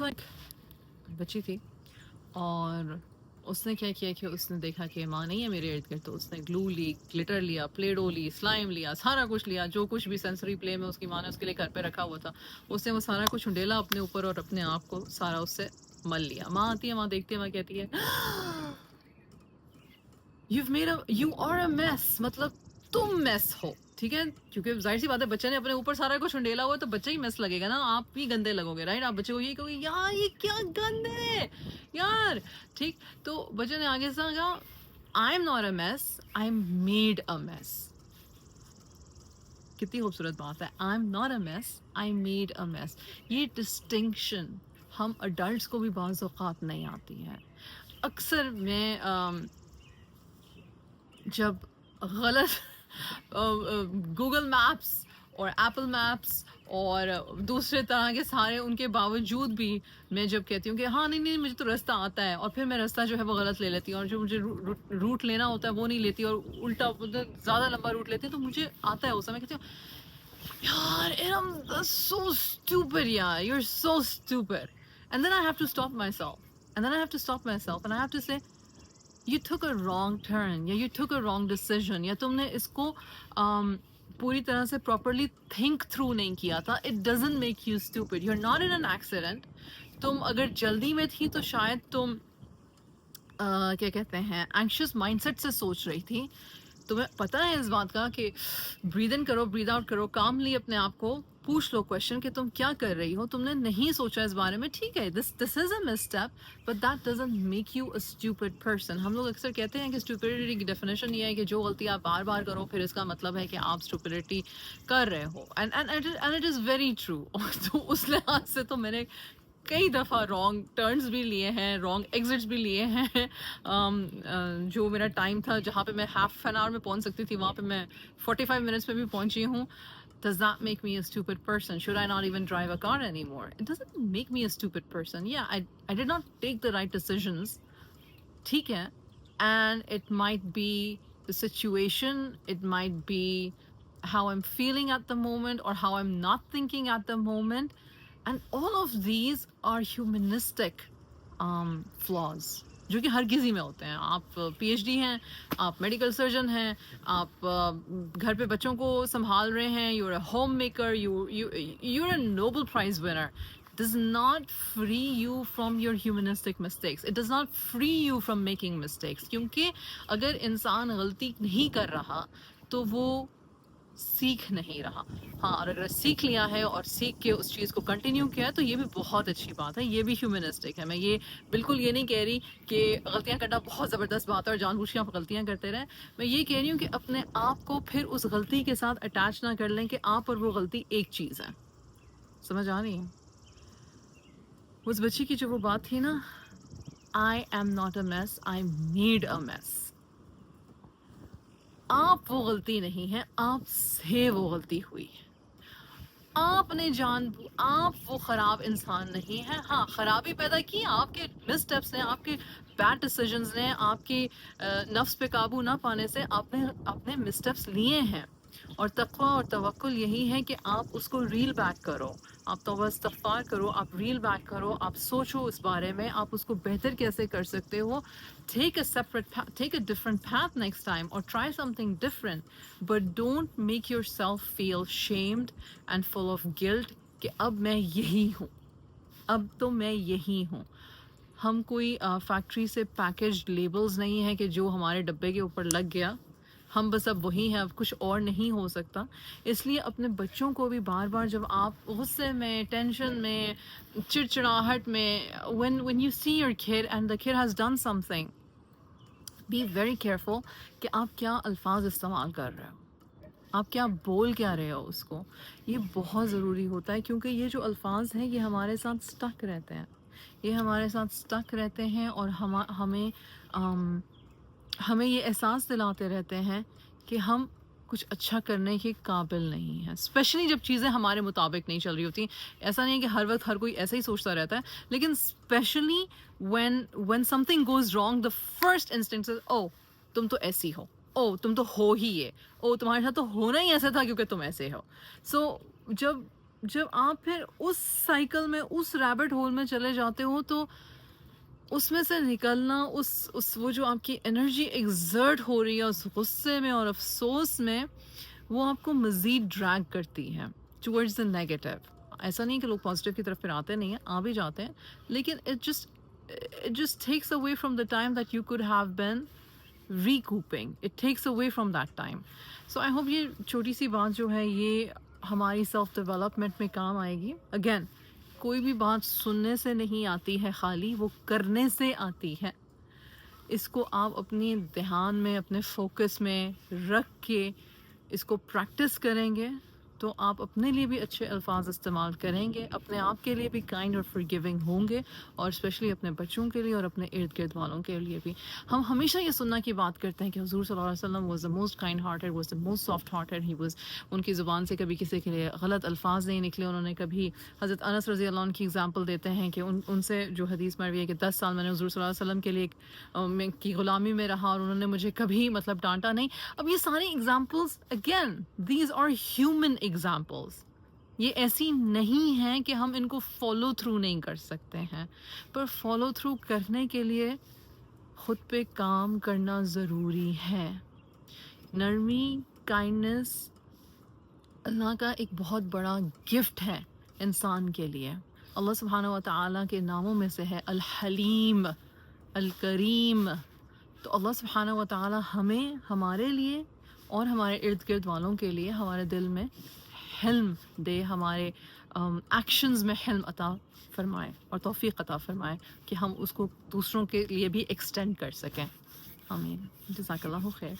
Like बच्ची थी और उसने क्या किया कि उसने देखा कि माँ नहीं है मेरे इर्द गिर्द, तो उसने ग्लू ली, ग्लिटर लिया, प्ले डो ली, स्लाइम लिया, सारा कुछ लिया, जो कुछ भी सेंसरी प्ले में उसकी माँ ने उसके लिए घर पे रखा हुआ था, उसने वो सारा कुछ उंडेला अपने ऊपर और अपने आप को सारा उससे मल लिया। माँ आती है, माँ देखती है, माँ कहती है यू आर अ मेस, मतलब तुम मेस हो, ठीक है, क्योंकि जाहिर सी बात है बच्चे ने अपने ऊपर सारा कुछ उंडेला हुआ है तो बच्चा ही मेस लगेगा ना, आप भी गंदे लगोगे, राइट? आप बच्चे को यही कहोगे यार ये क्या गंदे यार, ठीक? तो बच्चे ने आगे से कहा I am not a mess, I am made a mess. कितनी खूबसूरत बात है, I am not a mess, I made a mess. ये डिस्टिंक्शन हम अडल्ट को भी बाज़ औक़ात नहीं आती है। अक्सर मैं जब गलत गूगल मैप्स और एप्पल मैप्स और दूसरे तरह के सारे उनके बावजूद भी मैं जब कहती हूँ कि हाँ नहीं नहीं मुझे तो रास्ता आता है, और फिर मैं रास्ता जो है वो गलत ले लेती हूँ, और जो मुझे रूट लेना होता है वो नहीं लेती और उल्टा मतलब ज़्यादा लंबा रूट लेती हूँ, तो मुझे आता है उस समय कहती हूँ यार I'm so stupid, yeah, you're so stupid. And then I have to stop myself. And then I have to stop myself and I have to say you took a wrong turn या you took a wrong decision या तुमने इसको पूरी तरह से properly think through नहीं किया था. It doesn't make you stupid. You're not in an accident. तुम अगर जल्दी में थी तो शायद तुम क्या कहते हैं anxious mindset से सोच रही थी. तुम्हें पता है इस बात का कि ब्रीद इन करो, ब्रीद आउट करो, कामली अपने आप को पूछ लो क्वेश्चन कि तुम क्या कर रही हो, तुमने नहीं सोचा इस बारे में, ठीक है, this is a misstep, but that doesn't make you a stupid person. हम लोग अक्सर कहते हैं कि स्टूपिडिटी की डेफिनेशन ये है कि जो गलती आप बार बार करो फिर इसका मतलब है कि आप स्टूपिडिटी कर रहे हो, and it is very true. तो उस लिहाज से तो मैंने कई दफ़ा रॉन्ग टर्न्स भी लिए हैं, रॉन्ग एग्जिट्स भी लिए हैं. जो मेरा टाइम था जहाँ पे मैं हाफ एन आवर में पहुँच सकती थी वहाँ पे मैं 45 मिनट्स में भी पहुँची हूँ. Does that make me a stupid person? Should I not even drive a car anymore? It doesn't make me a stupid person. Yeah, I did not take the right decisions. ठीक है, and it might be the situation, it might be how I'm feeling at the moment or how I'm not thinking at the moment, and all of these are humanistic flaws जो कि हर किसी में होते हैं. आप PhD हैं, आप medical surgeon हैं, आप घर पे बच्चों को संभाल रहे हैं, you're a homemaker, you're a Nobel Prize winner. Does not free you from your humanistic mistakes. It does not free you from making mistakes. क्योंकि अगर इंसान गलती नहीं कर रहा तो वो सीख नहीं रहा. हाँ, और अगर सीख लिया है और सीख के उस चीज़ को कंटिन्यू किया है तो ये भी बहुत अच्छी बात है, ये भी ह्यूमनिस्टिक है. मैं ये बिल्कुल ये नहीं कह रही कि गलतियाँ करना बहुत ज़बरदस्त बात है और जानबूझ के आप गलतियाँ करते रहें. मैं ये कह रही हूँ कि अपने आप को फिर उस गलती के साथ अटैच ना कर लें कि आप और वो गलती एक चीज़ है. समझ आ रही है? उस बच्ची की जो वो बात थी ना, I am not a mess, I made a mess. आप वो गलती नहीं है, आपसे वो गलती हुई. आपने आप वो खराब इंसान नहीं है. हाँ, खराबी पैदा की आपके मिसस्टेप्स ने, आपके बैड डिसीजंस ने, आपके नफ्स पे काबू ना पाने से आपने मिसस्टेप्स लिए हैं. और तक़वा और तवक्कुल यही है कि आप उसको रील बैक करो, आप तौबा इस्तग़फ़ार करो, आप रील बैक करो, आप सोचो इस बारे में, आप उसको बेहतर कैसे कर सकते हो. Take a separate path, take a different path next time or try something different, but don't make yourself feel shamed and full of guilt कि अब मैं यही हूँ, अब तो मैं यही हूँ. हम कोई फैक्ट्री से पैकेज्ड लेबल्स नहीं है कि जो हमारे डब्बे के ऊपर लग गया हम बस अब वही हैं, अब कुछ और नहीं हो सकता. इसलिए अपने बच्चों को भी बार बार जब आप गुस्से में, टेंशन में, चिड़चिड़ाहट में, when you see your kid and the kid has done something, be very careful कि आप क्या अल्फाज इस्तेमाल कर रहे हो, आप क्या बोल क्या रहे हो उसको. ये बहुत ज़रूरी होता है क्योंकि ये जो अल्फाज हैं ये हमारे साथ स्टक रहते हैं, ये हमारे साथ स्टक रहते हैं और हमें ये एहसास दिलाते रहते हैं कि हम कुछ अच्छा करने के काबिल नहीं हैं, स्पेशली जब चीज़ें हमारे मुताबिक नहीं चल रही होती. ऐसा नहीं है कि हर वक्त हर कोई ऐसा ही सोचता रहता है, लेकिन specially when something goes wrong, the first instinct is ओ तुम तो ऐसी हो, ओ तुम तो हो ही ये, ओ तुम्हारे साथ तो होना ही ऐसा था क्योंकि तुम ऐसे हो. सो जब जब आप फिर उस साइकिल में, उस रैबिट होल में चले जाते हो, तो उसमें से निकलना, उस वो जो आपकी एनर्जी एक्सर्ट हो रही है उस गुस्से में और अफसोस में, वो आपको मज़ीद ड्रैग करती है टुवर्ड्स द नेगेटिव। ऐसा नहीं कि लोग पॉजिटिव की तरफ फिर आते नहीं हैं, आ भी जाते हैं, लेकिन it just takes away from the time that you could have been recouping. It takes away from that time. So I hope ये छोटी सी बात जो है ये हमारी सेल्फ डेवलपमेंट में काम आएगी. अगेन, कोई भी बात सुनने से नहीं आती है खाली, वो करने से आती है. इसको आप अपनी ध्यान में, अपने फोकस में रख के इसको प्रैक्टिस करेंगे तो आप अपने लिए भी अच्छे अल्फाज इस्तेमाल करेंगे, अपने आप के लिए भी काइंड और फॉरगिविंग होंगे, और स्पेशली अपने बच्चों के लिए और अपने इर्द गिर्द वालों के लिए भी. हम हमेशा ये सुनना की बात करते हैं कि हुजूर सल्लल्लाहु अलैहि वसल्लम was the most kind hearted, was the most soft hearted, he was, उनकी ज़ुबान से कभी किसी के लिए गलत अल्फाज नहीं निकले. उन्होंने कभी, हज़रत अनस रज़ी अल्लाह अन्हु की एग्जांपल देते हैं कि उनसे जो हदीस मरवी है कि 10 साल मैंने हुजूर सल्लल्लाहु अलैहि वसल्लम के लिए की ग़ुलामी में रहा और उन्होंने मुझे कभी मतलब डांटा नहीं. अब ये सारी examples, again these are human examples. ये ऐसी नहीं है कि हम इनको फॉलो थ्रू नहीं कर सकते हैं, पर फॉलो थ्रू करने के लिए खुद पे काम करना ज़रूरी है. नरमी, काइंडनेस अल्लाह का एक बहुत बड़ा गिफ्ट है इंसान के लिए. अल्लाह सुब्हानहू व तआला के नामों में से है अल हलीम, अल करीम. तो अल्लाह सुब्हानहू व तआला हमें, हमारे लिए और हमारे इर्द गिर्द वालों के लिए हमारे दिल में हिल्म दे, हमारे एक्शंस में हिल्म अता फरमाए और तौफीक अता फरमाए कि हम उसको दूसरों के लिए भी एक्सटेंड कर सकें. आमीन. जज़ाकल्लाहु खैर.